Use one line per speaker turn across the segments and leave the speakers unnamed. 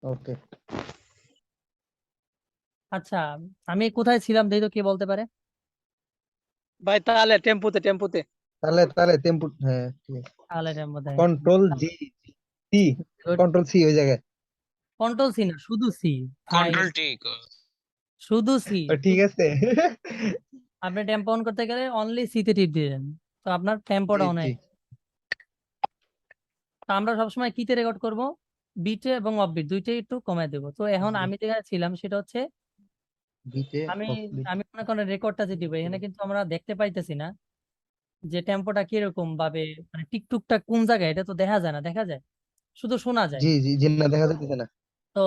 ওকে।
আচ্ছা, আমি কোথায় ছিলাম দেখি তো, কে বলতে পারে?
ভাই তাহলে টেম্পুতে টেম্পুতে।
তাহলে তাহলে টেম্পু, হ্যাঁ ঠিক আছে।
তাহলে এটার মধ্যে
control G, C, control C ওই জায়গায়।
কন্ট্রোল সি না, শুধু সি ভাই,
কন্ট্রোল টি।
শুধু সি।
ঠিক আছে।
আপনি টেম্পো অন করতে গেলে অনলি সি তে টিপ দিবেন, তো আপনার টেম্পোটা
জি
অন
জি
হয়ে গেছে। তো আমরা সবসময় কিতে রেকর্ড করব? বিটে এবং অফবিট দুইটাই একটু কমায় দেবো। তো এখন
জি।
আমি যেখানে ছিলাম সেটা হচ্ছে,
বিটে
আমি
অফ বিট।
আমি মনে করেন রেকর্ডটা যে দিব, এখানে কিন্তু আমরা দেখতে পাইতেছি না যে টেম্পোটা কিরকম ভাবে, মানে টিকটুকটা কোন জায়গায়, এটা তো দেখা যায় না, দেখা যায় শুধু শোনা যায়।
জি জি জি, না দেখা যাচ্ছে না।
তো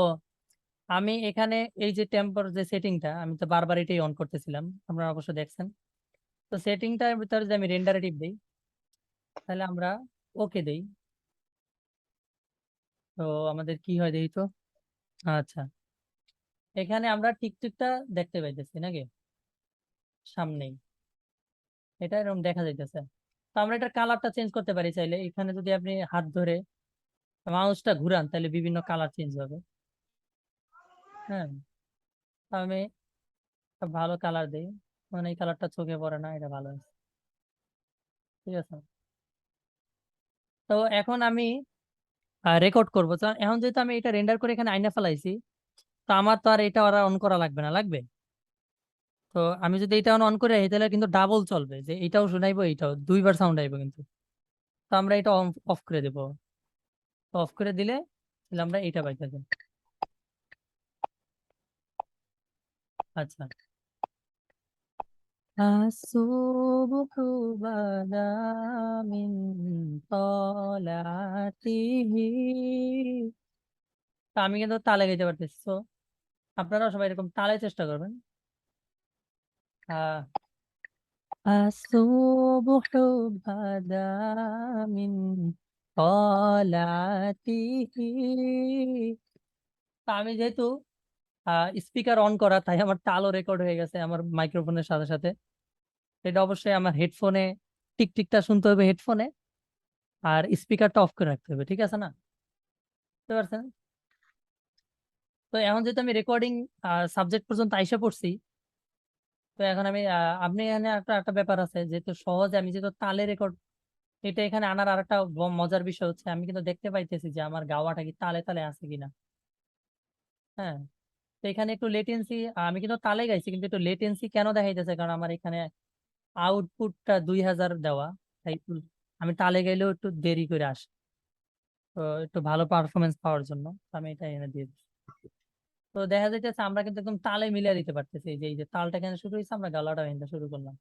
আমি এখানে এই যে টেম্পোর যে সেটিংটা, আমি তো বারবার এটাই অন করতেছিলাম, আপনারা অবশ্য দেখছেন। তো সেটিংটার ভিতরে যদি আমি রেন্ডারে টিপ দিই, তাহলে আমরা ওকে দেই, তো আমাদের কি হয় দেখি তো। আচ্ছা, এখানে আমরা টিকটিকটা দেখতে পাইতেছি নাকি সামনেই, এটা এরকম দেখা যাইতেছে। তো আমরা এটার কালারটা চেঞ্জ করতে পারি চাইলে, এখানে যদি আপনি হাত ধরে মাউসটা ঘুরান তাহলে বিভিন্ন কালার চেঞ্জ হবে। হ্যাঁ, তো আমি একটা ভালো কালার দিই, মানে এই কালারটা চোখে পড়ে না, এটা ভালো আছে। ঠিক আছে, তো এখন আমি রেকর্ড করবো। তো এখন যেহেতু আমি এটা রেন্ডার করে এখানে আইনা ফেলাইছি, তো আমার তো আর এটা অন করা লাগবে না, লাগবে? তো আমি যদি এটা অন করে রাখি তাহলে কিন্তু ডাবল চলবে, যে এটাও শোনাইবো, এটাও দুইবার সাউন্ড আইবো কিন্তু। তো আমরা এটা অফ করে দেবো। অফ করে দিলে তাহলে আমরা এটা পাইতে যাই। আচ্ছা, الصبح بدا من طلعته। তা আমি কিন্তু তালে গাইতে পারতেছি, তো আপনারাও সবাই এরকম তালে চেষ্টা করবেন। আহ الصبح بدا من طلعته। তা আমি যেহেতু স্পিকার অন করা, তাই আমার তালও রেকর্ড হয়ে গেছে আমার মাইক্রোফোনের সাথে সাথে। এটা অবশ্যই আমার হেডফোনে টিকটিকটা শুনতে হবে হেডফোনে, আর স্পিকারটা অফ করে রাখতে হবে, ঠিক আছে না? বুঝতে পারছেন? তো এখন যেহেতু আমি রেকর্ডিং সাবজেক্ট পর্যন্ত আইসা পড়ছি, তো এখন আমি আপনি এখানে একটা একটা ব্যাপার আছে, যেহেতু সহজে আমি যেহেতু তালে রেকর্ড, এটা এখানে আনার আর একটা মজার বিষয় হচ্ছে, আমি কিন্তু দেখতে পাইতেছি যে আমার গাওয়াটা কি তালে তালে আছে কিনা। হ্যাঁ, তো এখানে একটু লেটেন্সি, আমি কিন্তু তালে গাইছি কিন্তু একটু লেটেন্সি কেন দেখাইতেছে, কারণ আমার এখানে আউটপুটটা 2000 দেওয়া, তাই একটু আমি তালে গাইলেও একটু দেরি করে আসে। তো একটু ভালো পারফরমেন্স পাওয়ার জন্য আমি এটা এনে দিয়ে দিচ্ছি। তো দেখা যাইতেছে আমরা কিন্তু একদম তালে মিলিয়ে দিতে পারতেছি, এই যে তালটা এখানে শুরু হয়েছে, আমরা গালাটা এখানে শুরু করলাম।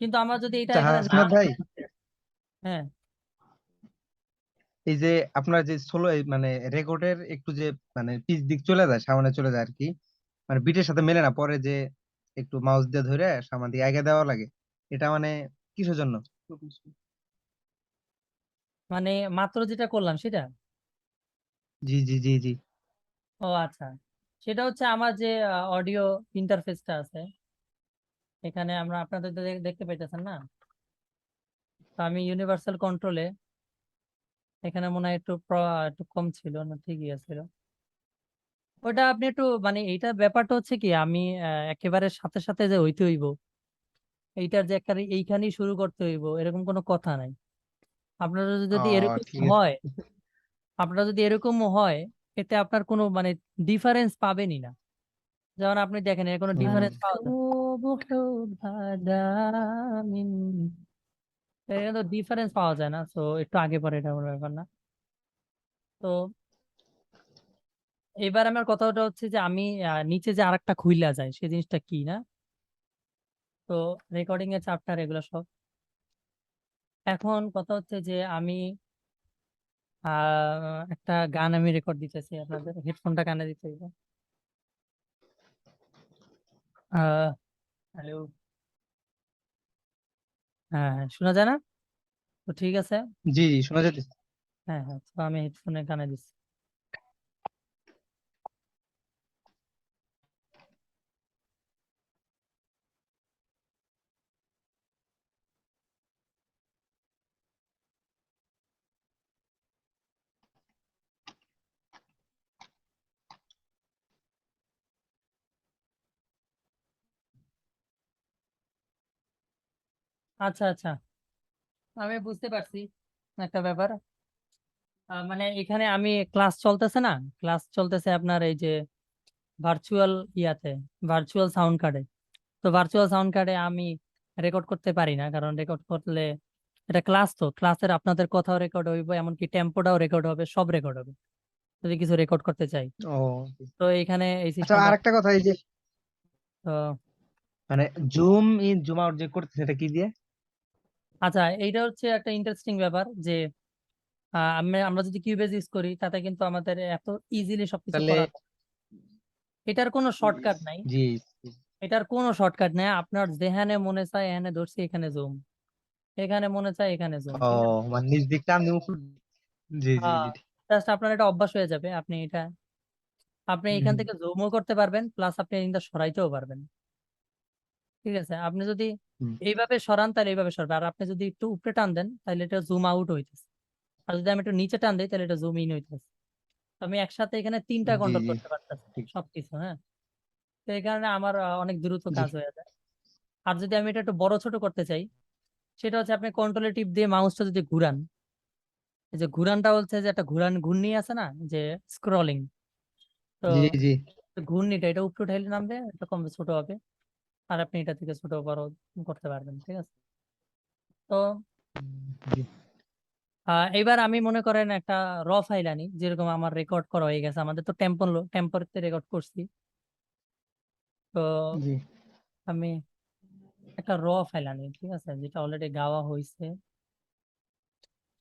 কিন্তু আমরা যদি এটা
আচ্ছা
এখানে না,
হাসনাত ভাই,
হ্যাঁ
এই যে আপনার যে সোলো মানে রেকর্ডের একটু যে মানে পিচ দিক চলে যায়, সামনে চলে যায় আর কি, মানে বিটের সাথে মেলে না, পরে যে একটু মাউস দিয়ে ধরে সামনে দিকে আগে দেওয়া লাগে, এটা মানে কিসের জন্য?
মানে মাত্র যেটা করলাম সেটা।
জি জি জি জি।
ও আচ্ছা, সেটা হচ্ছে আমার যে অডিও ইন্টারফেসটা আছে, এখানে আমরা আপনাদের তো দেখতে পাইতেছেন না, তো আমি ইউনিভার্সাল কন্ট্রোলে, এখানে মনে হয় একটু একটু কম ছিল না, ঠিকই আছিল। ওটা আপনি একটু মানে এইটা ব্যাপারটা হচ্ছে কি, আমি একেবারে সাথে সাথে যে হইতে হইব, এইটার যে একেবারে এইখানেই শুরু করতে হইব এরকম কোনো কথা নাই। আপনারা
ও
যদি এরকম
ঠিক আছে।
হয়, আপনারা যদি এরকম হয়, এতে আপনার কোনো মানে ডিফারেন্স পাবেনই না। যেমন আপনি দেখেন এর কোনো
হুম।
ডিফারেন্স পাওয়া যায় না, এর কিন্তু ডিফারেন্স পাওয়া যায় না, তো একটু আগে পরে এটা কোনো ব্যাপার না। তো এবার আমার কথাটা হচ্ছে যে আমি নিচে যে আরেকটা খুইলা যায় সেই জিনিসটা কি না, তো রেকর্ডিং এর চ্যাপ্টার এগুলো সব। এখন কথা হচ্ছে যে আমি একটা গান আমি রেকর্ড দিতেছি, আপনাদের হেডফোনটা কানে দিতে হবে। হ্যালো, হ্যাঁ হ্যাঁ, শোনা যায় না? তো ঠিক আছে,
জি জি শোনা যাচ্ছে।
হ্যাঁ হ্যাঁ, তো আমি হেডফোনে কানে দিচ্ছি। আচ্ছা আচ্ছা, আমি বুঝতে পারছি একটা ব্যাপার। মানে এখানে আমি ক্লাস চলতেছে না, ক্লাস চলতেছে আপনার এই যে ভার্চুয়াল ইয়াতে, ভার্চুয়াল সাউন্ড কার্ডে। তো ভার্চুয়াল সাউন্ড কার্ডে আমি রেকর্ড করতে পারি না, কারণ রেকর্ড করলে এটা ক্লাস, তো ক্লাসের আপনাদের কথাও রেকর্ড হইব, এমনকি টেম্পোটাও রেকর্ড হবে, সব রেকর্ড হবে যদি কিছু রেকর্ড করতে চাই।
ও
তো এখানে এই
আচ্ছা,
সিস্টেমটা।
আরেকটা কথা, এই যে
তো
মানে জুম ইন জুম আউট যে করতেছে এটা কি দিয়ে?
আচ্ছা, এইটা হচ্ছে একটা ইন্টারেস্টিং ব্যাপার যে আমরা যদি কিউবেজ ইউজ করি তাতে কিন্তু আমাদের এত ইজিলি সবকিছু
তাহলে
করা যায়। এটার কোনো শর্টকাট নাই,
জি
এটার কোনো শর্টকাট নেই। আপনার যেখানে মনে চায় এখানে ধরছি, এখানে জুম, এখানে মনে চায় এখানে জুম,
ও
ঠিক আছে।
মানে নিজ দিক টান দিয়ে জি জি
হ্যাঁ,
জি
জাস্ট আপনার এটা অভ্যাস হয়ে যাবে। আপনি এখান
হুম,
থেকে জুমও করতে পারবেন, প্লাস আপনি এখানটা সরাইতেও পারবেন, ঠিক আছে। আপনি যদি
হুম,
এইভাবে সরান তাহলে এইভাবে সরবে, আর আপনি যদি একটু উপরে টান দেন তাহলে এটা জুম আউট হইতেছে, আর যদি আমি একটু নিচে টান দিই তাহলে এটা জুম ইন হইতেছে। তো আমি একসাথে এখানে তিনটা
জি
কন্ট্রোল
জি
করতে পারতেছি
ঠিক,
সবকিছু, হ্যাঁ। তো এই কারণে আমার অনেক দ্রুত
জি
কাজ হয়ে যায়। আর যদি আমি এটা একটু বড় ছোট করতে চাই, সেটা হচ্ছে আপনি কন্ট্রোলে টিপ দিয়ে মাউসটা যদি ঘুরান, এই যে ঘুরানটা হচ্ছে যে একটা ঘূর্ণি আছে না, যে স্ক্রলিং। তো
জি জি
ঘূর্ণিটা এটা উপরে উঠাইলে নামবে, এটা কমবে ছোট হবে, আর আপনি এটা থেকে ছোট বড় করতে পারবেন, ঠিক আছে। তো
জি
এবার আমি মনে করেন একটা র ফাইল আনি, যেরকম আমার রেকর্ড করা হয়ে গেছে, আমাদের তো টেম্পোতে রেকর্ড করছি। তো
জি
আমি একটা র ফাইল আনি, ঠিক আছে, যেটা অলরেডি গাওয়া হয়েছে।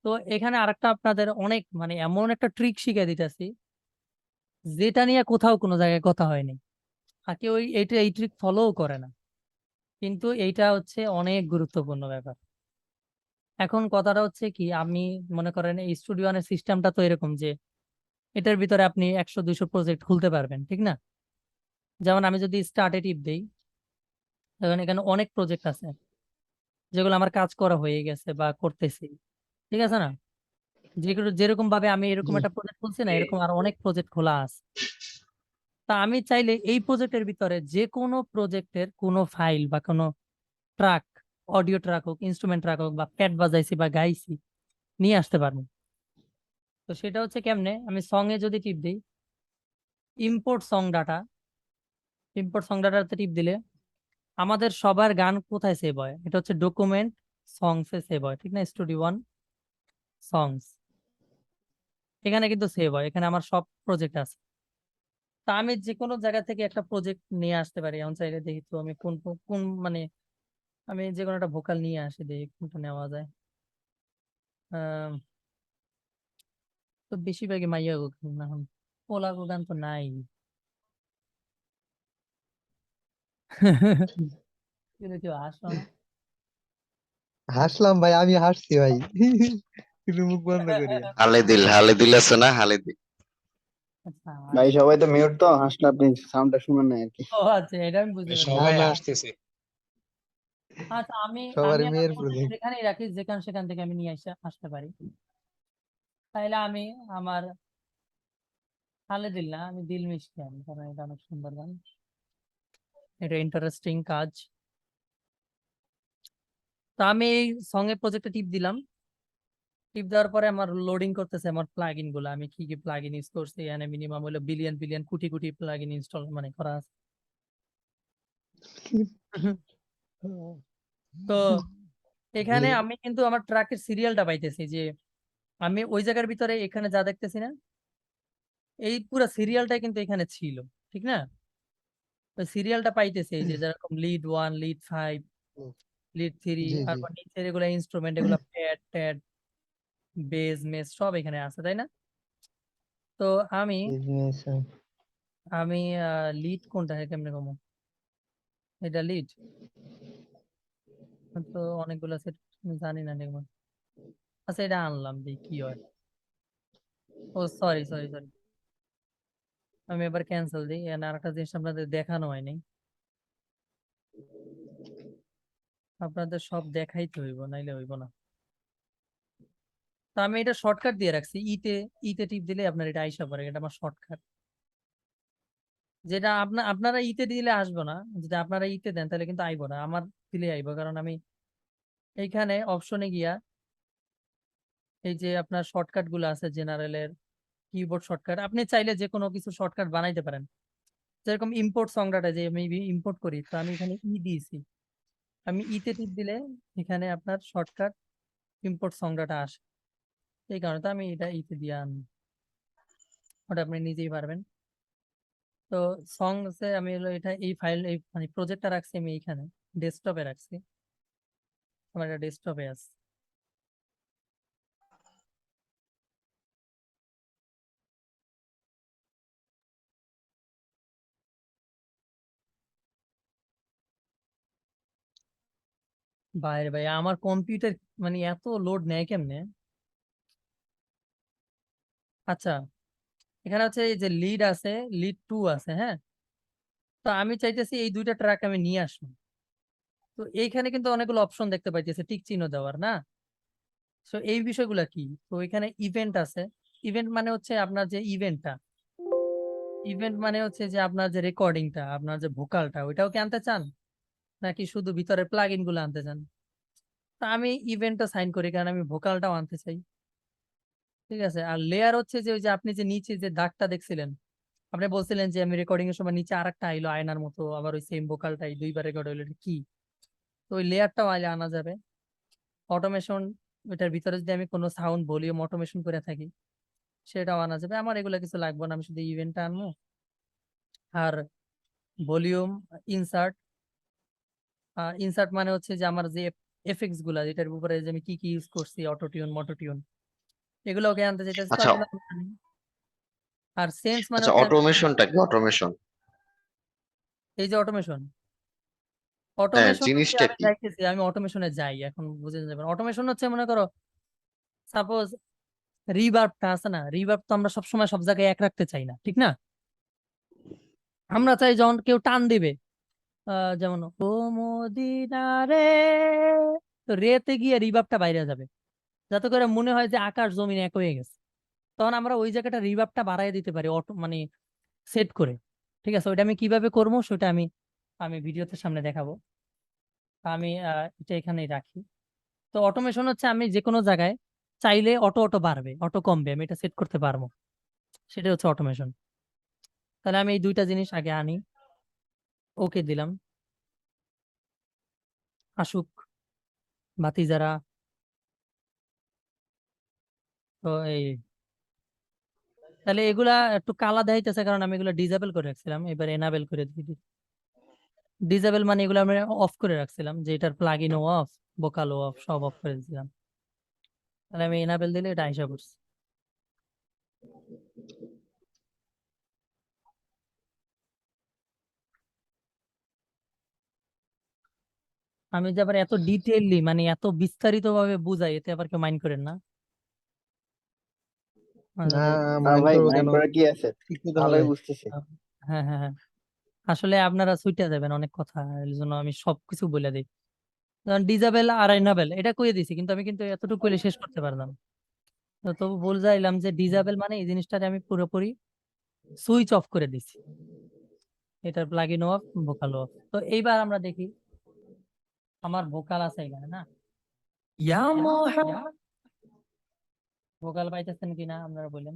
তো এখানে আরেকটা আপনাদের অনেক মানে এমন একটা ট্রিক শিখিয়ে দিতেছি, যেটা নিয়ে কোথাও কোনো জায়গায় কথা হয়নি, আর কেউ এই ট্রিক ফলোও করে না, কিন্তু এইটা হচ্ছে অনেক গুরুত্বপূর্ণ ব্যাপার। এখন কথাটা হচ্ছে কি, আমি মনে করেন এই স্টুডিও ওয়ানের সিস্টেমটা তো এরকম যে এটার ভিতরে আপনি 100-200 প্রজেক্ট খুলতে পারবেন, ঠিক না। যেমন আমি যদি স্টার্টে টিপ দেই, তখন এখানে অনেক প্রজেক্ট আছে যেগুলো আমার কাজ করা হয়ে গেছে বা করতেছি, ঠিক আছে না। যেগুলো যেরকম ভাবে আমি এরকম
জি
একটা প্রজেক্ট খুলছি না, এরকম আর অনেক প্রজেক্ট খোলা আছে। তা আমি চাইলে এই প্রজেক্টের ভিতরে যে কোনো প্রজেক্টের কোনো ফাইল বা কোনো ট্রাক, অডিও ট্রাক হোক, ইনস্ট্রুমেন্ট ট্রাক হোক, বা প্যাড বাজাইছি বা গাইছি, নিয়ে আসতে পারবো। তো সেটা হচ্ছে কেমনে, আমি সং এ যদি টিপ দিই, import song data, import song ডাটাতে টিপ দিলে আমাদের সবার গান কোথায় সেভ হয়, এটা হচ্ছে ডকুমেন্ট সংস এ সেভ হয়, ঠিক না, স্টুডিও ওয়ান সংস, এখানে কিন্তু সেভ হয়, এখানে আমার সব প্রজেক্ট আছে। তা আমি যে কোনো জায়গা থেকে একটা প্রজেক্ট নিয়ে আসতে পারি। এমন চাইলে দেখি তো আমি কোন মানে আমি যে কোনো একটা ভোকাল নিয়ে আসি, দেখি কোনটা নেওয়া যায়। আহ তো বেশিরভাগই মাইয়া গান না, এখন পোলা গান তো নাই। কিন্তু কেউ আসলো না।
হাসলাম ভাই, আমি হাসছি ভাই কিন্তু মুখ বন্ধ করিয়া।
হালে দিল আছে না হালে দিল।
আচ্ছা
ভাই সবাই তো মিউট, তো হাসলে আপনি সাউন্ডটা শুনেন না আর কি।
ও আচ্ছা, এটা আমি বুঝতে পারছি।
না
সবাই
না,
হাসতেছে।
আচ্ছা, আমি
সবার
আমি আমার
মেয়ের
প্রজেক্ট
প্রজেক্ট।
যেখানেই রাখি, সেখান থেকে আমি নিয়ে আসতে পারি। তাইলে আমি আমার হালে দিল না, আমি দিল মিশকে আনি, কারণ এটা অনেক সুন্দর গান, এটা ইন্টারেস্টিং কাজ। তো আমি এই সং এর প্রজেক্টে টিপ দিলাম, টিপ দেওয়ার পরে আমার লোডিং করতেছে আমার প্লাগইন গুলো, আমি কি কি প্লাগইন ইউজ করছি, এখানে মিনিমাম হলো billion billion crore crore plugin install মানে করা আছে। তো
জি
এখানে আমি কিন্তু আমার ট্র্যাকের সিরিয়ালটা পাইতেছি, যে আমি ওই জায়গার ভিতরে এখানে যা দেখতেছি না, এই পুরো সিরিয়ালটাই কিন্তু এখানে ছিল, ঠিক না। ওই সিরিয়ালটা পাইতেছি, এই যে যেরকম লিড 1, লিড 5, লিড 3,
জি জি
তারপর নিচের এগুলো ইনস্ট্রুমেন্ট, এগুলো প্যাড ট্যাড, বেজ মেস সব এখানে আছে, তাই না। তো আমি
বিজনেস।
আমি লিড কোনটা কেমনে কমো, এটা লিড, তো অনেকগুলো সেট জানি না দেখবো। আচ্ছা, এটা আনলাম, দেখি কি হয়। ও সরি সরি সরি, আমি এবার ক্যান্সেল দিই, আর একটা জিনিস আপনাদের দেখানো হয়নি, আপনাদের সব দেখাইতে হইব, নাইলে হইব না। তো আমি এটা শর্টকাট দিয়ে রাখছি, ইতে টিপ দিলে আপনার এটা আইসা পড়ে, এটা আমার শর্টকাট। যেটা আপনারা ইতে দিলে আসবো না, যদি আপনারা ইতে দেন তাহলে কিন্তু আইবো না, আমার দিলে আইবো, কারণ আমি এইখানে অপশনে গিয়া এই যে আপনার শর্টকাট গুলো আছে জেনারেলের কিবোর্ড শর্টকাট, আপনি চাইলে যে কোনো কিছু শর্টকাট বানাইতে পারেন। যেরকম ইম্পোর্ট সং ডাটা, যে আমি ইম্পোর্ট করি, তো আমি এখানে ই দিয়েছি, আমি ইতে টিপ দিলে এখানে আপনার শর্টকাট ইম্পোর্ট সং ডাটা আসে। এই কারণে তো আমি এটা ইতে দিয়ে আনি, ওটা আপনি নিজেই পারবেন। তো সংসে আমি হলো এটা এই ফাইল, এই মানে প্রজেক্টটা রাখছি আমি এইখানে ডেস্কটপে রাখছি, আমার এটা ডেস্কটপে আছে। বাইরে ভাই আমার কম্পিউটার মানে এত লোড নেয় কেমনে? আচ্ছা, এখানে হচ্ছে এই যে লিড আছে, লিড 2 আছে, হ্যাঁ। তো আমি চাইতেছি এই দুইটা ট্র্যাক আমি নিয়ে আসবো। তো এইখানে কিন্তু অনেকগুলো অপশন দেখতে পাইতেছে টিক চিহ্ন দেওয়ার, না? তো এই বিষয়গুলো কি? তো এখানে ইভেন্ট আছে। ইভেন্ট মানে হচ্ছে আপনার যে ইভেন্টটা, ইভেন্ট মানে হচ্ছে যে আপনার যে রেকর্ডিংটা, আপনার যে ভোকালটা, ওইটাও কি আনতে চান, নাকি শুধু ভিতরে প্লাগ ইন গুলো আনতে চান? তা আমি ইভেন্টটা সাইন করি, কারণ আমি ভোকালটাও আনতে চাই। ঠিক আছে। আর লেয়ার হচ্ছে যে ওই যে আপনি যে নিচে যে দাগটা দেখছিলেন, আপনি বলছিলেন যে আমি রেকর্ডিং এর সময় নিচে আরেকটা আইলো আয়নার মতো, আবার ওই সেম ভোকালটাই দুইবার রেকর্ড হইলো, এটা কি? তো ওই লেয়ারটাও আইলে আনা যাবে। অটোমেশন, এটার ভিতরে যদি আমি কোনো সাউন্ড ভলিউম অটোমেশন করে থাকি, সেটাও আনা যাবে। আমার এগুলা কিছু লাগবে না, আমি শুধু ইভেন্টটা আনবো। আর ভলিউম ইনসার্ট, ইনসার্ট মানে হচ্ছে যে আমার যে এফেক্টস গুলা, যেটার উপরে যে আমি কি কি ইউজ করছি, অটোটিউন মটোটিউন, এগুলো ওকে আনতে চাইতেছি, তো
আচ্ছা
এগুলো আমি আনি। আর সেন্স মানে
আচ্ছা,
হচ্ছে
অটোমেশনটা কি? অটোমেশন
এই যে অটোমেশন,
হ্যাঁ,
অটোমেশন হচ্ছে
জিনিসটা
আমি
কি?
যাইতেছি, আমি অটোমেশনে যাই, এখন বুঝে যাবেন। অটোমেশন হচ্ছে মনে করো সাপোজ রিভার্বটা আছে না, রিভার্ব তো আমরা সবসময় সব জায়গায় এক রাখতে চাই না, ঠিক না? আমরা চাই যখন কেউ টান দিবে, যেমন ও মদিনা রে, তো রেতে গিয়ে রিভার্বটা বাইরে যাবে, যাতে করে মনে হয় যে আকাশ জমিন এক হয়ে গেছে। তখন আমরা ওই জায়গাটা রিভার্বটা বাড়ায় দিতে পারি অটো মানে সেট করে। ঠিক আছে, ওইটা আমি কিভাবে করবো সেটা আমি আমি ভিডিওতে সামনে দেখাবো। আমি এটা এখানেই রাখি। তো অটোমেশন হচ্ছে আমি যে কোনো জায়গায় চাইলে অটো অটো বাড়বে অটো কমবে, আমি এটা সেট করতে পারবো, সেটা হচ্ছে অটোমেশন। তাহলে আমি এই দুইটা জিনিস আগে আনি, ওকে দিলাম। আসুক ভাতিজারা। তো এই তাহলে এগুলা একটু কালা দেখাইতেছে, কারণ আমি এগুলো ডিজেবল করে রাখছিলাম, এবার এনাবেল করে দিই। ডিজেবল মানে এগুলো আমি অফ করে রাখছিলাম, যে এটার plug in of, vocal of, সব অফ করে দিয়েছিলাম। তাহলে আমি এনাবেল দিলে এটা আইসা পড়ছে। আমি যে আবার এত ডিটেইললি মানে এত বিস্তারিত ভাবে বুঝাই, এতে আবার কেউ মাইন্ড করেন না?
না,
যদি
না
মাইন্ড
ভাই,
করবো
মাইন্ড
কেন?
করা কি আছে,
শিখতে তো
ভালোই
হবে।
বুঝতেছি।
হ্যাঁ হ্যাঁ হ্যাঁ, আসলে আপনারা সুইটা যাবেন অনেক কথা, এর জন্য আমি সবকিছু বলে দিই। যেমন ডিজাবেল আর এনাবেল এটা কইয়ে দিছি, কিন্তু আমি কিন্তু এতটুকু কইলে শেষ করতে পারলাম। তো তবু বলজাইলাম যে ডিজাবেল মানে এই জিনিসটাকে আমি পুরোপুরি সুইচ অফ করে দিছি, এটার plug in of, vocal of. তো এইবার আমরা দেখি আমার ভোকাল আছে এখানে, না? ইয়া মোহাম্মদ, ভোকাল পাইতেছেন কিনা আপনারা বললেন।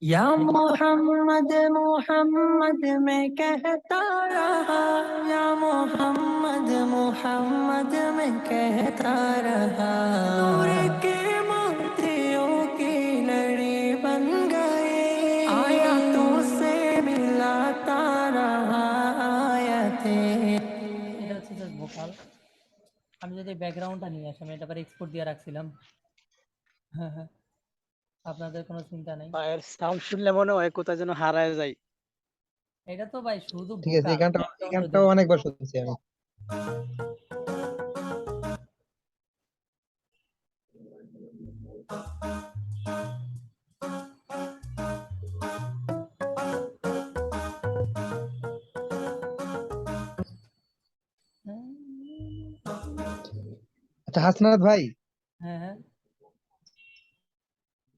या मोहम्मद मोहम्मद मैं कहता रहा, या मोहम्मद मोहम्मद मैं कहता रहा, नूर के मोतियों की लड़ी बन गए, आयतों से मिलाता रहा आयते। এটা হচ্ছে জাস্ট ভোকাল। আমি যদি ব্যাকগ্রাউন্ডটা নিয়ে আসি, আমি এটা পরে এক্সপোর্ট দিয়ে রাখছিলাম। হ্যাঁ হ্যাঁ, আপনাদের কোনো চিন্তা নেই।
ভাইয়ের সাউন্ড শুনলে মনে হয় কোথায় যেন হারায় যায়।
এটা তো ভাই শুধু
ঠিক আছে,
ভোকাল,
এই গানটাও অনেকবার শুনছি আমি। আচ্ছা হাসনাত ভাই,
হ্যাঁ হ্যাঁ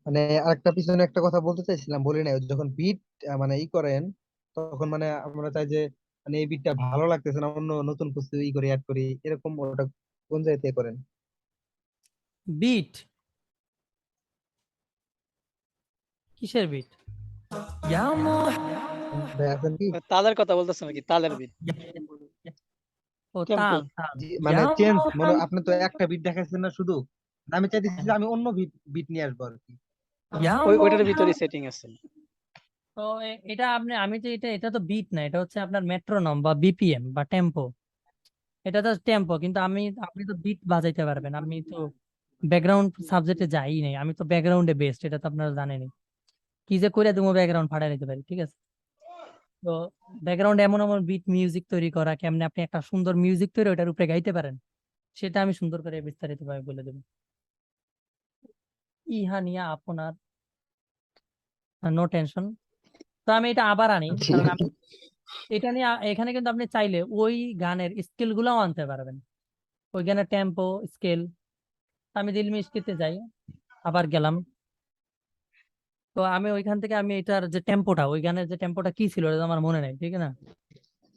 মানে আরেকটা পিছনে একটা কথা বলতে চাইছিলাম, বলি নাই। যখন বিট মানে ই করেন, তখন মানে আমরা চাই যে মানে এই বিটটা ভালো লাগতেছে না, অন্য নতুন কিছু ই করে অ্যাড করি, এরকম ওটা কোন জায়গাতে করেন?
বিট, কিসের বিট?
ভাই আছেন কি?
তালের কথা বলতেছে নাকি, তালের বিট?
ও
টেম্পো।
তাল তাল।
মানে চেঞ্জ, মনে আপনি তো একটা বিট দেখাচ্ছেন না শুধু, আমি চাইতেছি যে আমি অন্য বিট বিট নিয়ে আসবো আর কি।
ওইটার ভিতরে সেটিং আছে।
তো এটা আপনি, আমি তো এটা তো বিট না, এটা হচ্ছে আপনার মেট্রোনম বা বিপিএম বা টেম্পো। এটা তো টেম্পো, কিন্তু আপনি তো বিট বাজাইতে পারবেন, আমি তো ব্যাকগ্রাউন্ড সাবজেক্টে যাই নাই, আমি তো ব্যাকগ্রাউন্ডে বেস্ট, এটা তো আপনারা জানেনই। কি যে করে তুমি ব্যাকগ্রাউন্ড ফাটাই নিতে পারি, ঠিক আছে? তো ব্যাকগ্রাউন্ডে এমন এমন বিট মিউজিক তৈরি করা, কেমনে আপনি একটা সুন্দর মিউজিক তৈরি ওটার উপরে গাইতে পারেন, সেটা আমি সুন্দর করে বিস্তারিত ভাবে বলে দেবো। ইহা নিয়ে আপনার নো টেনশন। তো আমি এটা আবার আনি,
জি।
কারণ আমি এটা নিয়ে এখানে কিন্তু আপনি চাইলে ওই গানের স্কেল গুলাও আনতে পারবেন, ওই গানের টেম্পো স্কেল। আমি দিল মিস্কিতে যাই, আবার গেলাম। তো আমি ওইখান থেকে আমি এটার যে টেম্পোটা, ওই গানের যে টেম্পোটা কি ছিল এটা তো আমার মনে নাই, ঠিক না?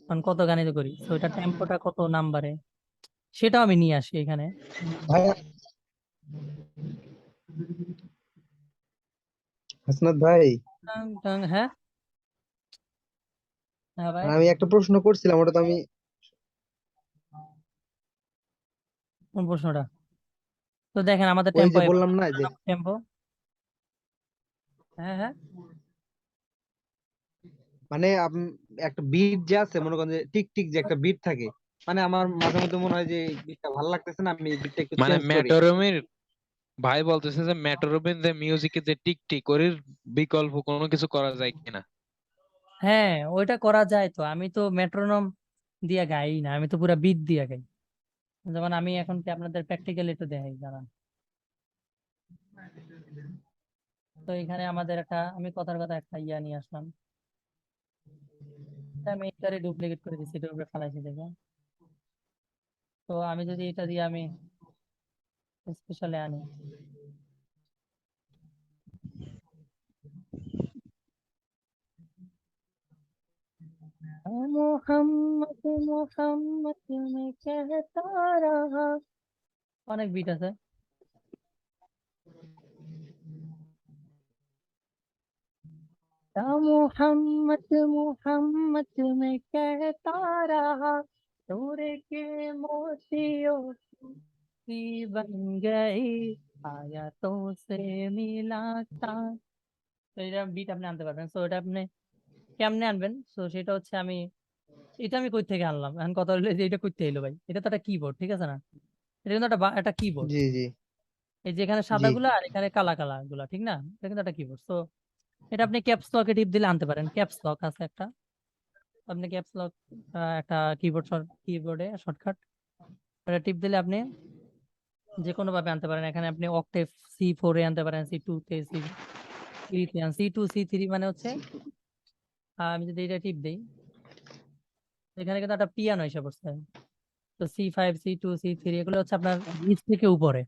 কারণ কত গানে তো করি, তো ওইটা টেম্পোটা কত নাম্বারে সেটাও আমি নিয়ে আসি এখানে।
ভাই হাসনাত ভাই,
টাং টাং, হ্যাঁ হ্যাঁ ভাই,
আমি একটা প্রশ্ন করছিলাম, ওটা তো আমি
কোন প্রশ্নটা? তো দেখেন আমাদের
ওই
টেম্পো,
যে বললাম না যে
টেম্পো, হ্যাঁ হ্যাঁ,
মানে একটা বিট যে আছে, মনে করেন যে টিক টিক যে একটা বিট থাকে, মানে আমার মাঝে মধ্যে মনে হয় যে বিটটা ভালো লাগতেছে না, আমি বিটটা একটু
মানে
চেঞ্জ করি।
মেটরোমির ভাই বলতেছে যে মেটরোমির যে মিউজিকে যে টিক টিক ওর বিকল্প কোনো কিছু করা যায় কিনা?
হ্যাঁ ওইটা করা যায়। তো আমি তো মেট্রোনম দিয়ে গাই না, আমি তো পুরা বিট দিয়ে গাই। যেমন আমি এখন কি আপনাদের প্র্যাকটিক্যালি একটু দেখাই, দাঁড়ান। তো এখানে আমাদের একটা, আমি কথার কথা একটা ইয়া নিয়ে আসলাম, এটা আমি এটারে ডুপ্লিকেট করে দিচ্ছি, এটার উপরে ফালাইছি দেখো। তো আমি যদি এটা দিয়ে আমি স্পেশালি আনি, মোহাম্মদ মোহাম্মদ তুমি कहता रहा, অনেক বিট আছে। या मोहम्मद मोहम्मद मैं कहता रहा, तोरे के मोतियों की बन गई, आया तो से मिलाता। তো এটা বিট আপনি আনতে পারবেন। তো এটা আপনি কেমনে আনবেন? তো সেটা হচ্ছে এটা আমি কই থেকে আনলাম, এখন কথা হলো যে এটা কইতে এলো ভাই, এটা তো একটা কিবোর্ড, ঠিক আছে না? এটা কিন্তু একটা কিবোর্ড।
জি জি
এই যে এখানে
জি।
সাদা গুলা আর এখানে কালা কালা গুলা, ঠিক না? এটা কিন্তু একটা কিবোর্ড। তো এটা আপনি ক্যাপস লকে টিপ দিলে আনতে পারেন, ক্যাপস লক আছে একটা, আপনি ক্যাপস লক একটা কিবোর্ডে শর্টকাট, এটা টিপ দিলে আপনি যে কোনো ভাবে আনতে পারেন। এখানে আপনি অক্টেভ C4 এ আনতে পারেন, C2 তে, C3 তে, C2 C3 মানে হচ্ছে আমি যদি এটা টিপ দিই, এখানে কিন্তু একটা পিয়ানো এসে পড়ছে। তো C5 C2 C3 এগুলো হচ্ছে আপনার নিচ থেকে উপরে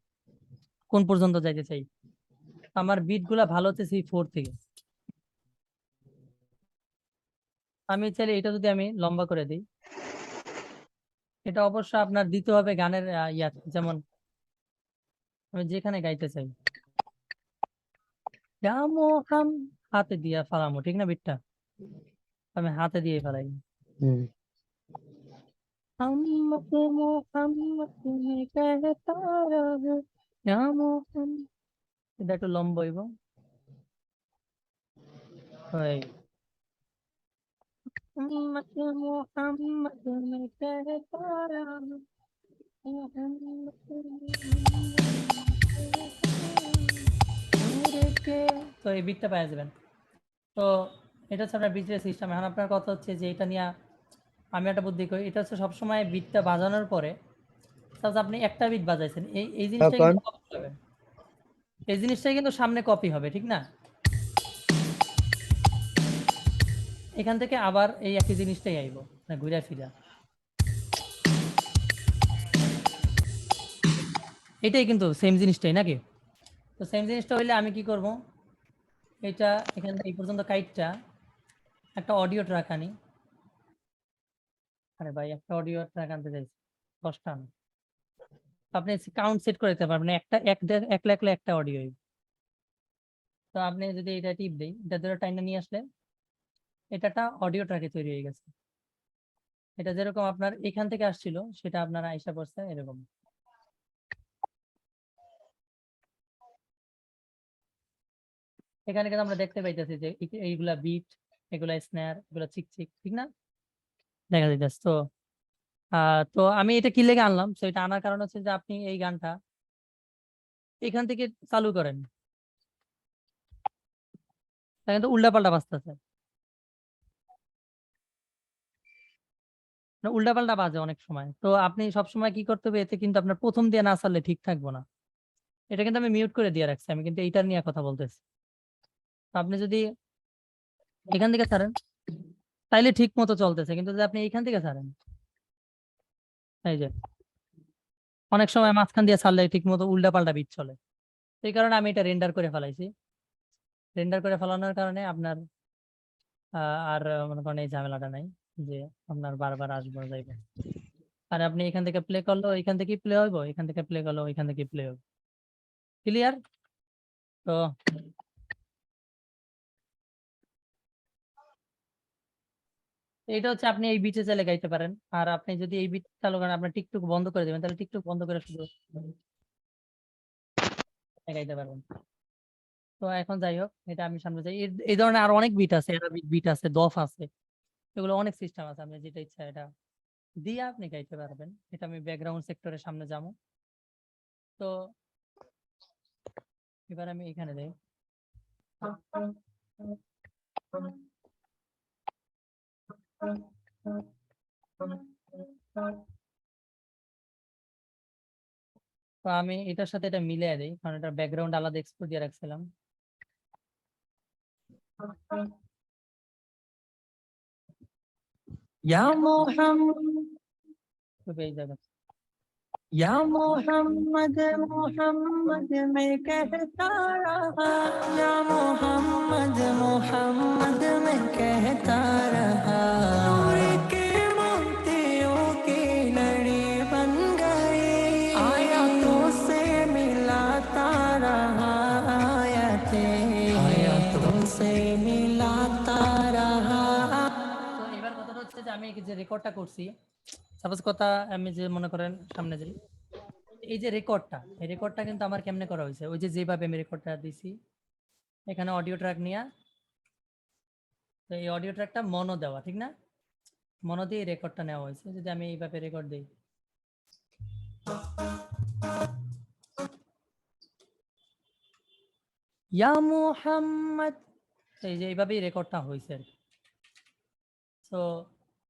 কোন পর্যন্ত যাইতে চাই। আমার বিট গুলা ভালো হচ্ছে C4 থেকে। আমি চাইলে এটা যদি আমি লম্বা করে দিই, এটা অবশ্য আপনার দিতে হবে গানের ইয়া, যেমন আমি যেখানে গাইতে চাই, হাতে দিয়া ফালামো, ঠিক না? বিটটা আমি হাতে দিয়ে ফেলাই।
হুম।
मोहम्मद मोहम्मद तुम्हें कहता रहा, या मोहम्मद, এটা একটু লম্বা হইব। ওই মোহাম্মদ মোহাম্মদ তুমি कहता रहा, তো এই বিটটা পাওয়া যাবেন। তো এটা হচ্ছে আপনার বিটের সিস্টেম। এখন আপনার কথা হচ্ছে যে এটা নিয়ে আমি একটা বুদ্ধি করি, এটা হচ্ছে সবসময় বিটটা বাজানোর পরে সাপোজ আপনি একটা বিট বাজাইছেন, এই জিনিসটা
তখন
কিন্তু কপি হবে, এই জিনিসটাই কিন্তু সামনে কপি হবে, ঠিক না? এখান থেকে আবার এই একই জিনিসটাই আইব, না ঘুরা ফিরা, এটাই কিন্তু সেম জিনিসটাই নাকি? তো সেম জিনিসটা হইলে আমি কি করব, এটা এখান থেকে এই পর্যন্ত কাইটটা একটা অডিও ট্র্যাক আনি, আরে ভাই একটা অডিও ট্র্যাক আনতে চাইছি 10টা না। আপনি কাউন্ট সেট করে দিতে পারবেন একটা একলা একলা একটা অডিও। তো আপনি যদি এটা টিপ দেই, এটা ধরে টাইনা নিয়ে আসলে এটাটা অডিও ট্র্যাকে তৈরি হয়ে গেছে। এটা যেরকম আপনার এখান থেকে আসছিল সেটা আপনার আইসা পড়ছে এরকম। এখানে কিন্তু আমরা দেখতে পাইতেছি যে এইগুলা বিট, এগুলা স্ন্যার, এগুলা চিক চিক, ঠিক না? দেখা যাইতেছে। তো আমি এটা কি লেগে আনলাম, তো এটা আনার কারণ হচ্ছে যে আপনি এই গানটা এখান থেকে চালু করেন, তা কিন্তু উল্টাপাল্টা বাজতেছে, উল্টাপাল্টা বাজে অনেক সময়। তো আপনি সবসময় কি করতে হবে, এতে কিন্তু আপনার প্রথম দিয়ে না চাললে ঠিক থাকবো না। এটা কিন্তু আমি মিউট করে দিয়ে রাখছি, আমি কিন্তু এইটা নিয়ে কথা বলতেছি। তো আপনি যদি এখান থেকে ছাড়েন তাইলে ঠিক মতো চলতেছে, কিন্তু যদি আপনি এইখান থেকে ছাড়েন, এই যে অনেক সময় মাঝখান দিয়ে ছাড়লে ঠিক মতো উল্টাপাল্টা বিট চলে। এই কারণে আমি এটা রেন্ডার করে ফেলাইছি। রেন্ডার করে ফেলানোর কারণে আপনার আর মনে করেন এই ঝামেলাটা নাই যে আপনার বারবার আসবো যাইবে। আর আপনি এখান থেকে প্লে করলো এখান থেকে প্লে হইব, এখান থেকে প্লে করলো এখান থেকে প্লে হইব। ক্লিয়ার? তো এটা হচ্ছে আপনি এই বিটে চাইলে গাইতে পারেন। আর আপনি যদি এই বিট চালু করেন, আপনার টিকটক বন্ধ করে দেবেন, তাহলে টিকটক বন্ধ করে শুধু গাইতে পারবেন। তো এখন যাই হোক, এটা আমি সামনে যাই। এই ধরনের আরো অনেক বিট আছে, অ্যারাবিক বিট আছে, দফ আছে, এগুলো অনেক সিস্টেম আছে। আপনি যেটা ইচ্ছা এটা দিয়ে আপনি গাইতে পারবেন। এটা আমি ব্যাকগ্রাউন্ড সেক্টরের সামনে যাবো। তো এবার আমি এখানে যাই। তো আমি এটার সাথে এটা মিলিয়ে দিই, কারণ এটা ব্যাকগ্রাউন্ড আলাদা এক্সপোর্ট দিয়ে রাখছিলাম। ইয়া মোহাম্মদ, তো পেয়ে যাবেন। या मोहम्मद मोहम्मद मैं कहता रहा, या मोहम्मद मोहम्मद मैं कहता रहा, नूर के मोतियों की लड़ी बन गई, आयतों से मिलाता रहा, आयतों से मिलाता रहा। তো এবার কথাটা হচ্ছে যে আমি যে রেকর্ডটা করছি, সাপোজ কথা আমি যে মনে করেন সামনে যাই, এই যে রেকর্ডটা, এই রেকর্ডটা কিন্তু আমার কেমনে করা হয়েছে, ওই যে যেভাবে আমি রেকর্ডটা দিছি এখানে অডিও ট্র্যাক নিয়ে, তো এই অডিও ট্র্যাকটা মনো দেওয়া, ঠিক না? মনো দিয়ে রেকর্ডটা নেওয়া হয়েছে। যদি আমি এইভাবে রেকর্ড দিই, ইয়া মুহাম্মদ, এই যে এইভাবেই রেকর্ডটা হয়েছে আর কি। তো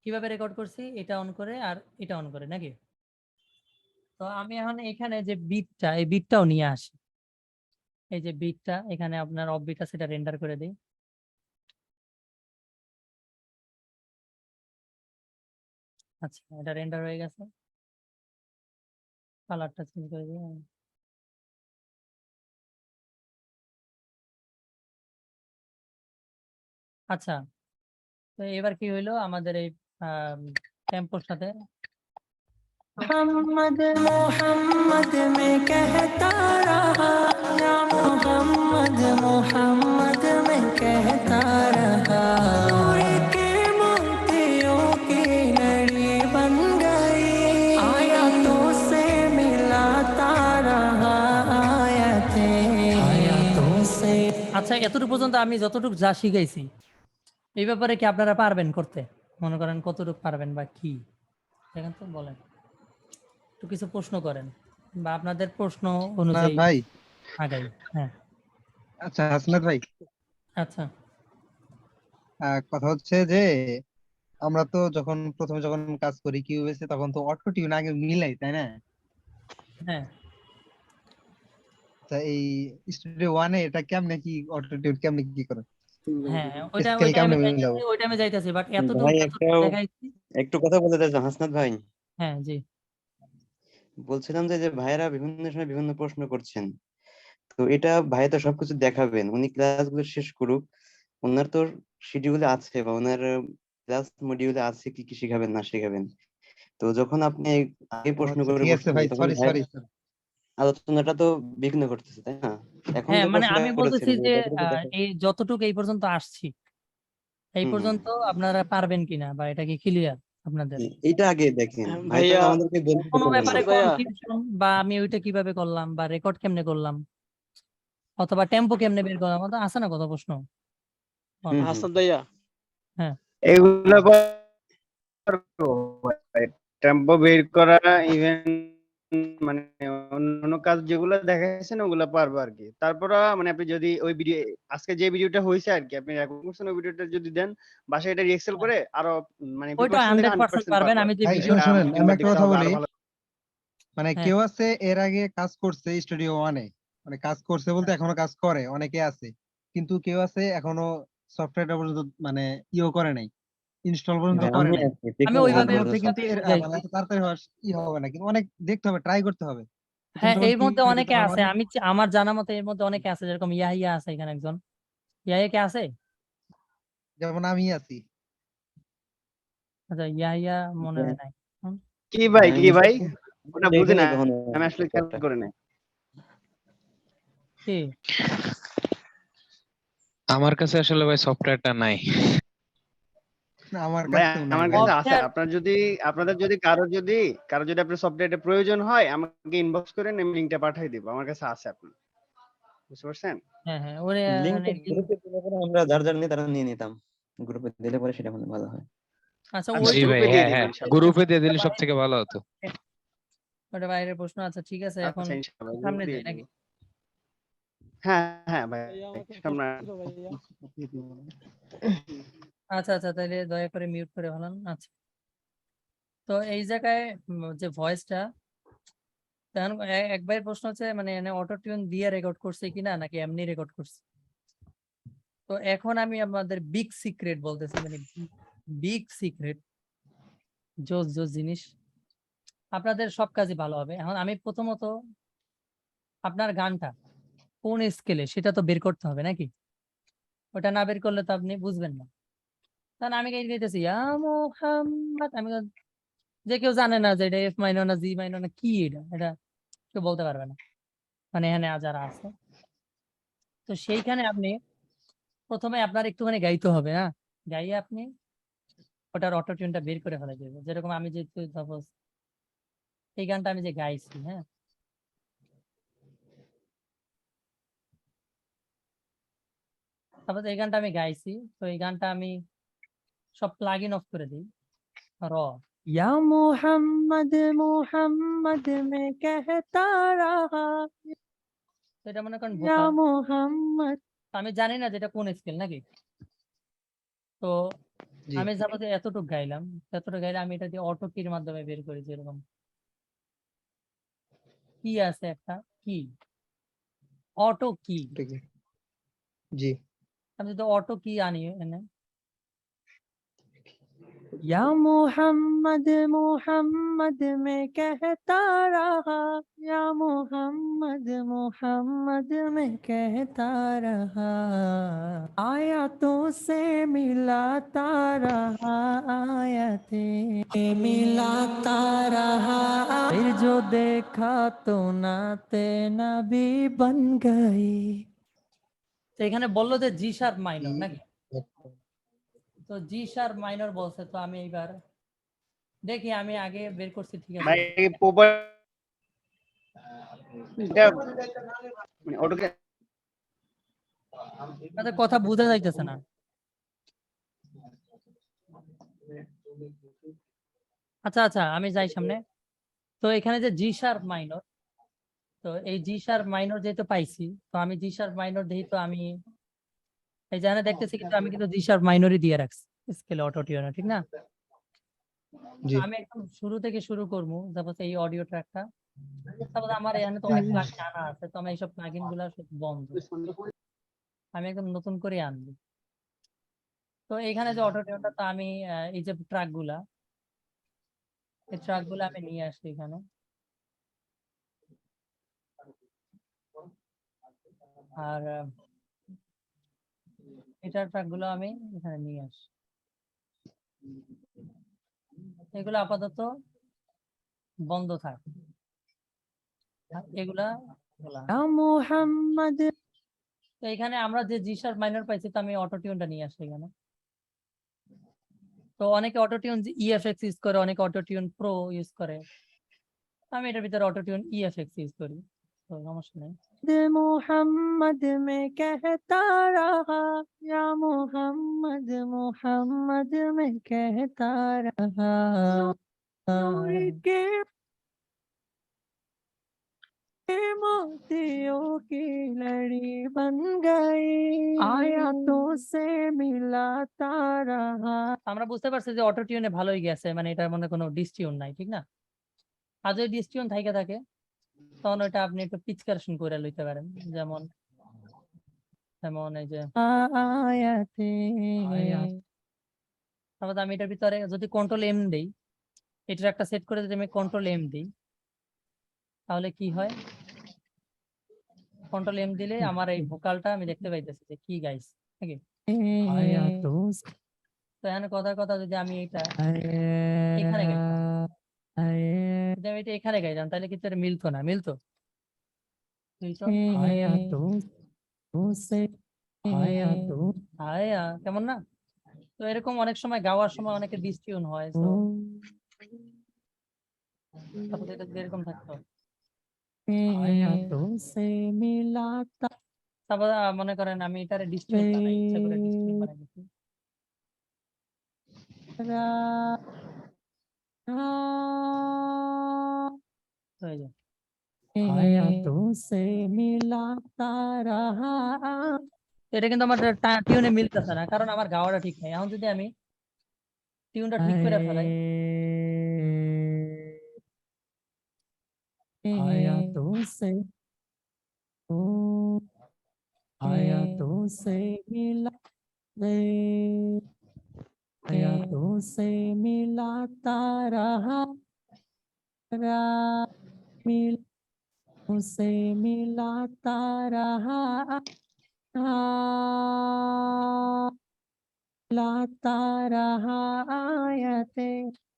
কিভাবে রেকর্ড করছি, এটা অন করে আর এটা অন করে নাকি? তো আমি এখন এখানে যে বিটটা, এই বিটটাও নিয়ে আসি। এই যে বিটটা এখানে আপনার অফ বিট আছে, এটা রেন্ডার করে দিই। আচ্ছা, এটা রেন্ডার হয়ে গেছে। কালারটা চেঞ্জ করে দিই। আচ্ছা, তো এবার কি হইলো আমাদের এই টেম্পোর সাথে, मोहम्मद मोहम्मद मैं कहता रहा, या मोहम्मद मोहम्मद मैं कहता रहा, नूर के मोतियों की लड़ी बन गई, आयतों से मिलाता रहा, आयतों से। আচ্ছা, এতটুকু পর্যন্ত আমি যতটুকু যা শিখাইছি, এই ব্যাপারে কি আপনারা পারবেন করতে? মনে করেন কতটুকু পারবেন বা কি, দেখেন তো, বলেন। একটু কিছু প্রশ্ন করেন বা আপনাদের প্রশ্ন
না
অনুযায়ী
ভাই,
আগাই। হ্যাঁ,
আচ্ছা হাসনাত ভাই,
আচ্ছা,
কথা হচ্ছে যে আমরা তো প্রথমে যখন কাজ করি কিউবেসে, তখন তো অটো টিউন আগে মিলাই, তাই না?
হ্যাঁ,
তা এই স্টুডিও ওয়ানে এটা কেমনে কি অটো টিউন কেমনে কি করে,
হ্যাঁ, ওইটা
স্কেল
ওইটা আমি
কেমনে
যাইতেছি,
মিলাবো?
ওইটা আমি যাইতেছি, বাট এতটুকু
ভাই
যতটুকু দেখাইছি।
একটু কথা বলতে চাইছিলাম হাসনাত ভাই।
হ্যাঁ, জি,
বলছিলাম যে ভাইয়েরা বিভিন্ন সময় বিভিন্ন প্রশ্ন করছেন, তো এটা ভাই তো সবকিছু দেখাবেন, উনি ক্লাসগুলো শেষ করুক, ওনার তো শিডিউল আছে বা ওনার ক্লাস মডিউলে আছে কি কি শিখাবেন না শিখাবেন। তো যখন আপনি আগে প্রশ্ন
আচ্ছা
করে
ঠিক আছে
বসছেন
ভাই,
তখন
সরি
ভাইয়ের
সরি।
আলোচনাটা তো বিঘ্ন করতেছে, তাই না? এখন
হ্যাঁ
যে
মানে
প্রশ্নটা
আমি
করেছেন
বলতেছি
যে
যে
যতটুকু দেখা
এই যতটুকু এই পর্যন্ত আসছি এই
হুম হুম
পর্যন্ত আপনারা পারবেন কিনা বা এটা কি ক্লিয়ার আপনাদের?
এইটা আগে দেখেন, ভাই তো
ভাইয়া
আমাদেরকে বলতে
কোনো
পারলেন
ব্যাপারে
না।
মাসুদ ভাইয়া
কনফিউশন বা আমি ওইটা কিভাবে করলাম বা রেকর্ড কেমনে করলাম অথবা টেম্পো কেমনে বের করলাম, তো আছে না কত প্রশ্ন?
হুম হুম
হাসান ভাইয়া
হ্যাঁ
এগুলো পারবো ভাই। টেম্পো বের করা, ইভেন মানে অন্যান্য কাজ যেগুলো দেখাইছেন ওগুলো পারবো আর কি। তারপর মানে আপনি যদি ওই ভিডিও, আজকে যে ভিডিওটা হয়েছে আর কি, আপনি রেকর্ড করছেন ওই ভিডিওটা যদি দেন বাসায়, এটা রিএক্সেল করে আরো মানে
ওইটা
প্রিপারেশন থেকে
100%
100%
পারবেন।
পারবো আর
আমি
কি।
যে
ভাই
ভিডিও
শোনেন, আমি
নাম্বার
একটা
দিতে
কথা
হবে
বলি।
আরো ভালো।
মানে
হ্যাঁ
কেউ আছে এর আগে কাজ করছে স্টুডিও ওয়ানে, মানে কাজ করছে বলতে এখনো কাজ করে, অনেকে আছে। কিন্তু কেউ আছে এখনো সফটওয়্যারটা পর্যন্ত মানে ইও করে নাই, ইনস্টল পর্যন্ত
ভাই,
করে
আমি
নাই।
আছি, ঠিক
আমি
আছে
ওর
ওইভাবে
মধ্যে কিন্তু এর
বুঝাইছি।
মানে এত তাড়াতাড়ি হওয়া হবে না, কিন্তু অনেক দেখতে হবে, ট্রাই করতে হবে। প্রথম
হ্যাঁ
যখন
এর মধ্যে
ক্লিক দিতে
অনেকে
পারবা
আছে,
না।
আমি আমার জানা মতে এর মধ্যে অনেকে আছে, যেরকম ইয়াহিয়া আছে এখানে একজন। ইয়াহিয়া কে আছে?
যেমন আমি আছি।
আচ্ছা ইয়াহিয়া মনে হয় নাই। হুম,
কি ভাই,
আমি
কি ভাই?
বিষয়টা
ওটা বুঝি
দেখিনি
না,
কখনো
আমি আসলে খেয়াল
ব্যাপারটা।
করি নাই।
কি
আমার কাছে আসলে ভাই সফটওয়্যারটা নাই।
না, আমার
ভাই
কাছেও নাই
আমার
ভাই।
কাছে আছে।
সফটওয়্যার?
আপনাদের যদি কারো যদি আপনার সফটওয়্যারটা প্রয়োজন হয় আমাকে ইনবক্স করেন, আমি লিংকটা পাঠিয়ে দিব। আমার কাছে আছে আপনার। বুঝতে পারছেন?
হ্যাঁ হ্যাঁ ওরে মানে
লিঙ্কটা
লিঙ্ক।
গ্রুপে দিলে পরে আমরা যার যার নিয়ে তারা নিয়ে নিতাম। গ্রুপে দিলে পরে সেটা মনে হয় ভালো হয়।
আচ্ছা
আচ্ছা,
ওই
জি ভাই,
গ্রুপে দিয়ে
হ্যাঁ
দিব
হ্যাঁ,
ইনশাআল্লাহ।
গ্রুপে দিয়ে দিলে সব থেকে ভালো হতো।
ওটা বাইরের প্রশ্ন। আচ্ছা ঠিক আছে, এখন
আচ্ছা ইনশাআল্লাহ গ্রুপে
সামনে
দিয়ে
যাই
দিব।
নাকি?
হ্যাঁ হ্যাঁ ভাই,
ভাইয়া আমাকে
সামনে
কষ্ট দিল ভাইয়া।
আচ্ছা আচ্ছা তাহলে দয়া করে মিউট করে ফেলান। আচ্ছা তো এই জায়গায় যে ভয়েসটা, তখন একবার প্রশ্ন হচ্ছে মানে অটো টিউন দিয়ে রেকর্ড করছে কিনা নাকি এমনি রেকর্ড করছে। তো এখন আমি আপনাদের বিগ সিক্রেট বলতেছি, মানে বিগ সিক্রেট, জোস জোস জিনিস, আপনাদের সব কাজই ভালো হবে। এখন আমি প্রথমত আপনার গানটা কোন স্কেলে সেটা তো বের করতে হবে নাকি? ওটা না বের করলে তো আপনি বুঝবেন না। কারণ আমি গাইতেছি ইয়া মুহাম্মদ, আমি যে কেউ জানে না যে এটা এফ মাইনর না জি মাইনর না কি, এটা এটা কেউ বলতে পারবে না, মানে এখানে যারা আছে। তো সেইখানে আপনি প্রথমে আপনার একটুখানি গাইতে হবে, না গাইয়ে আপনি ওটার অটো টিউনটা বের করে ফেলা যাবে। যেরকম আমি যেহেতু সাপোজ এই গানটা আমি যে গাইছি, হ্যাঁ সাপোজ এই গানটা আমি গাইছি, তো এই গানটা আমি সব প্লাগ ইন অফ করে দিই। র ইয়া মুহাম্মদ মুহাম্মদ মে कहता रहा, তো এটা মনে করেন ইয়া ভোকাল মুহাম্মদ। আমি জানি না যেটা কোন স্কেল নাকি। তো
জি
আমি সাপোজ এতটুকু গাইলাম, এতটুকু গাইলে আমি এটা দিয়ে অটো কির মাধ্যমে বের করি। যেরকম কি আছে একটা কি, অটো কি,
ঠিক আছে। জি
আমি যদি অটো কি আনি এনে या मोहम्मद मोहम्मद में कहता रहा, या मोहम्मद मोहम्मद में कहता रहा, आयतों से मिलाता रहा, आयतें मिलाता रहा, फिर जो देखा तो नाते नबी बन गई। তো এখানে বললো যে জি শার্প মাইনর নাকি, তো জি শার্প মাইনর বলছে। তো আমি এইবার দেখি, আমি আগে বের করছি ঠিক আছে।
ভাই প্রপার এটা মানে অটোকে
আপনাদের কথা বোঝা যাইতেছে না। আচ্ছা আচ্ছা আমি যাই সামনে। তো এখানে যে জি শার্প মাইনর, তো এই জি শার্প মাইনর যেহেতু পাইছি, তো আমি জি শার্প মাইনর দেখি, তো আমি এই জানে দেখতেছি, কিন্তু আমি কিন্তু জি শার্প মাইনরই দিয়ে রাখছি স্কেলে অটো টিউনে, ঠিক না? তো
জি।
আমি একদম শুরু থেকে শুরু করবো। তারপর এই অডিও ট্র্যাকটা, তারপর আমার এখানে তো অনেক প্লাগইন আনা আছে, তো আমি এইসব প্লাগইন গুলা সব বন্ধ, আমি একদম নতুন করে আনবো। তো এখানে যে অটো টিউনটা, তো আমি এই যে ট্র্যাক গুলা, এই ট্র্যাক গুলা আমি নিয়ে আসছি এখানে। আর এটার ট্র্যাক গুলো আমি এখানে নিয়ে আসি। এগুলো আপাতত বন্ধ থাক, আর এগুলা খোলা। তো এখানে আমরা যে জি শার্প মাইনর পাইছি, তো আমি অটো টিউনটা নিয়ে আসি এখানে। তো অনেকে অটো টিউন ইএফএক্স ইউজ করে, অনেকে অটো টিউন প্রো ইউজ করে। আমি এটার ভিতরে অটো টিউন ইএফএক্স ইউজ করি, তো সমস্যা নেই। মোহাম্মদ মে कहता रहा या मोहम्मद मोहम्मद में कहता रहा नूर के मोतियों की लड़ी बन गई आयातों से मिलाता रहा। আমরা বুঝতে পারছি যে অটো টিউনে ভালোই গেছে, মানে এটার মধ্যে কোনো ডিসটিউন নাই, ঠিক না? আর যদি ডিসটিউন থাইকা থাকে তখন ওইটা আপনি একটু পিচ কারেকশন করে লইতে পারেন, যেমন এই যে আয়াতে। তারপর আমি এটার ভিতরে যদি কন্ট্রোল এম দেই, এটার একটা সেট করে যদি আমি কন্ট্রোল এম দিই, তাহলে কি হয়? কন্ট্রোল এম দিলে আমার এই ভোকালটা আমি দেখতে পাইতেছি যে কি গাইছে, নাকি? তো এখানে কথা যদি আমি এটা এখানে গাইতাম, যদি আমি এটা এখানে গাইতাম, তাহলে কিন্তু এটা মিলতো না, মিলতো? আয়া কেমন না? তো এরকম অনেক সময় গাওয়ার সময় অনেকে ডিসটিউন হয়, তো তারপর এটা যদি এরকম থাকতো, তারপর মনে করেন আমি এটারে ডিসটিউন বানাই, ইচ্ছা করে ডিসটিউন বানাই দিচ্ছি। তো এই যে এটা কিন্তু আমার টিউনে মিলতেছে না, কারণ আমার গাওয়াটা ঠিক নাই। এখন যদি আমি টিউনটা ঠিক করে ফেলাই,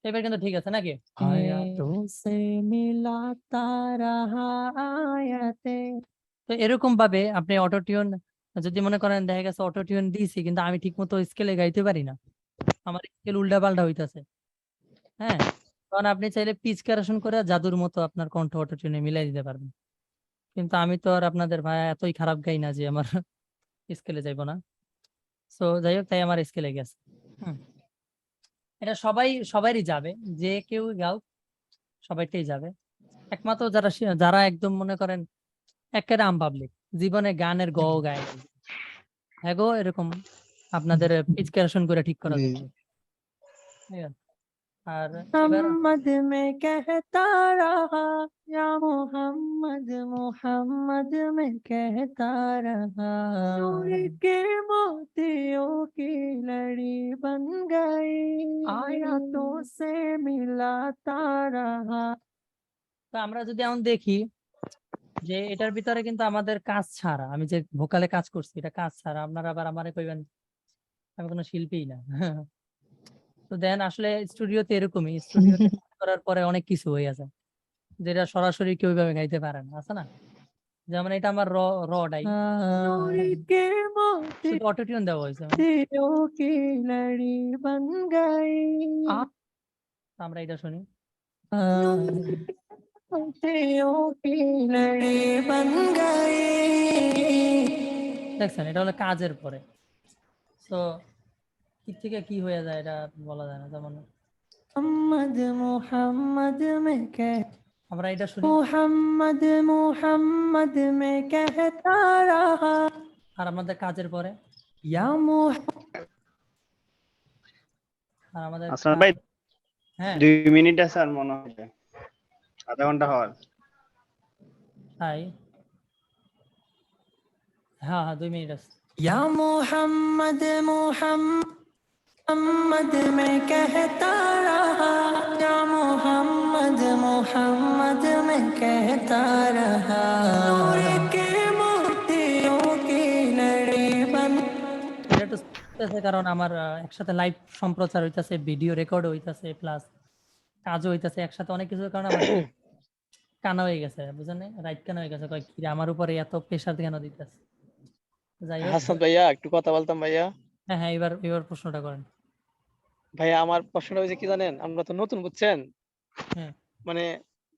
এবার কিন্তু ঠিক আছে নাকি? তো এরকম ভাবে আপনি অটো টিউন যদি মনে করেন, দেখা গেছে অটো টিউন দিয়েছি কিন্তু আমি ঠিক মতো স্কেলে গাইতে পারি না, আমার স্কেল উল্টা পাল্টা হইতাছে, হ্যাঁ, তখন আপনি চাইলে পিচ কারেকশন করে জাদুর মতো আপনার কণ্ঠ অটো টিউনে মিলাই দিতে পারবেন। কিন্তু আমি তো আর আপনাদের ভাই এতই খারাপ গাই না যে আমার স্কেলে যাইবো না। সো যাই হোক, তাই আমার স্কেলে গেছে। এটা সবারই যাবে, যে কেউ গাও সবাইটাই যাবে, একমাত্র যারা একদম মনে করেন একেবারে আনপাবলিক, জীবনে গানের গ গায় নাই, হ্যাঁ গো, এরকম আপনাদের পিচ কারেকশন করে ঠিক করা
জি
যাবে। ঠিক আছে? আর মোহাম্মদ মে कहता रहा या मोहम्मद मोहम्मद में कहता रहा नूर के मोतियों की लड़ी बन गई आयातों से मिलाता रहा। তো আমরা যদি এখন দেখি যে এটার ভিতরে কিন্তু আমাদের কাজ ছাড়া, আমি যে ভোকালে কাজ করছি এটা কাজ ছাড়া, আপনারা আবার আমারে কইবেন আমি কোনো শিল্পী না। তো দেন আসলে স্টুডিওতে এরকমই, স্টুডিওতে করার পরে অনেক কিছু হয়ে যায় যেটা সরাসরি কেউ ভাবে গাইতে পারে না, আছে না? যেমন এটা আমার ডাই, শুধু অটোটিউন দেওয়া হয়েছে। আমরা এটা শুনি, দেখছেন? এটা হলো কাজের পরে। তো কি থেকে কি হয়ে যায় এটা বলা যায় না। যেমন আমরা এটা শুনি, আর আমাদের কাজের পরে আর আমাদের
আসলাম ভাই
হ্যাঁ
2 মিনিট আছে আর মনে হয় আধা ঘন্টা হওয়ার।
তাই, হ্যাঁ 2 মিনিট আছে। या मोहम्मद मोहम्मद में कहता रहा या मोहम्मद मोहम्मद में कहता रहा नूर के मोतियों की लड़ी बन। এটা একটু করতেছে কারণ আমার একসাথে লাইভ সম্প্রচার হইতাছে, ভিডিও রেকর্ড হইতাছে, প্লাস কাজও হইতাছে একসাথে, অনেক কিছুর কারণে আমার খুব কানা হয়ে গেছে, বুঝলেন? রাইট কানা হয়ে গেছে, কয় কি রে, আমার উপরে এত প্রেসার কেন দিতেছে? যাই হোক,
হাসান ভাইয়া একটু কথা বলতাম ভাইয়া।
হ্যাঁ হ্যাঁ, এবার প্রশ্নটা করেন।
ভাইয়া আমার প্রশ্নটা হয়েছে কি জানেন, আমরা তো নতুন বুঝছেন,
হ্যাঁ
মানে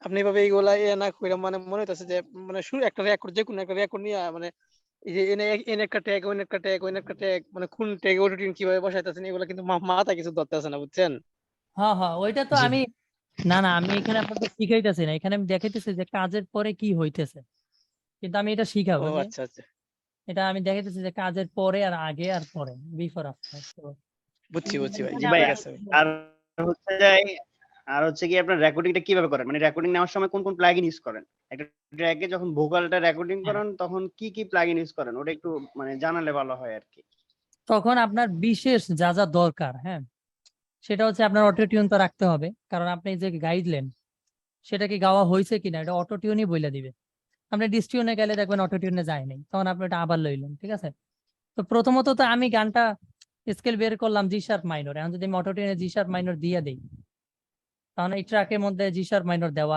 আপনি এভাবে এইগুলা না কইরা মানে মনে হইতাছে যে মানে শুরু একটা রেকর্ড, যে কোনো একটা রেকর্ড নিয়ে মানে এই যে এনে একটা ট্যাগ, ওইনে একটা ট্যাগ, ওইনে একটা ট্যাগ, মানে কোন ট্যাগ অটোটিউন কিভাবে বসাইতেছেন এগুলো কিন্তু মাথা কিছু ধরতেছে না বুঝছেন।
হ্যাঁ হ্যাঁ, ওইটা তো
জি।
আমি, না না, আমি এখানে আপনাকে শিখাইতেছি না, এখানে আমি দেখাইতেছি যে কাজের পরে কি হইতেছে, কিন্তু আমি এটা শিখাবো
ও
যে
আচ্ছা আচ্ছা,
এটা আমি দেখাইতেছি যে কাজের পরে আর আগে আর পরে, বিফোর আফটার। তো
বুঝছি বুঝছি ভাই,
জি
এখানে
ভাই,
ঠিক
আমরা
আছে ভাই।
আর হচ্ছে যে আর হচ্ছে কি আপনার রেকর্ডিংটা কিভাবে করেন, মানে রেকর্ডিং নেওয়ার সময় কোন কোন প্লাগইন ইউজ করেন? একটা ট্র্যাকে যখন ভোকালটা রেকর্ডিং
হ্যাঁ,
করেন তখন কি কি প্লাগইন ইউজ করেন, ওটা একটু মানে জানালে ভালো হয় আর কি।
তখন আপনার বিশেষ যা যা দরকার, হ্যাঁ, সেটা হচ্ছে আপনার অটো টিউন তো রাখতে হবে, কারণ আপনি যে গাইডলেন সেটা কি গাওয়া হয়েছে কিনা এটা অটো টিউনই বলে দিবে। আপনি ডিসটিউনে গেলে দেখবেন অটো টিউনে যায় নাই, তখন আপনি এটা আবার লইলেন, ঠিক আছে? তো প্রথমত তো আমি গানটা স্কেল বের করলাম জি শার্প মাইনর, এখন যদি আমি অটো টিউনে জি শার্প মাইনর দিয়ে দিই, তাহলে এই ট্র্যাকের মধ্যে জি শার্প মাইনর দেওয়া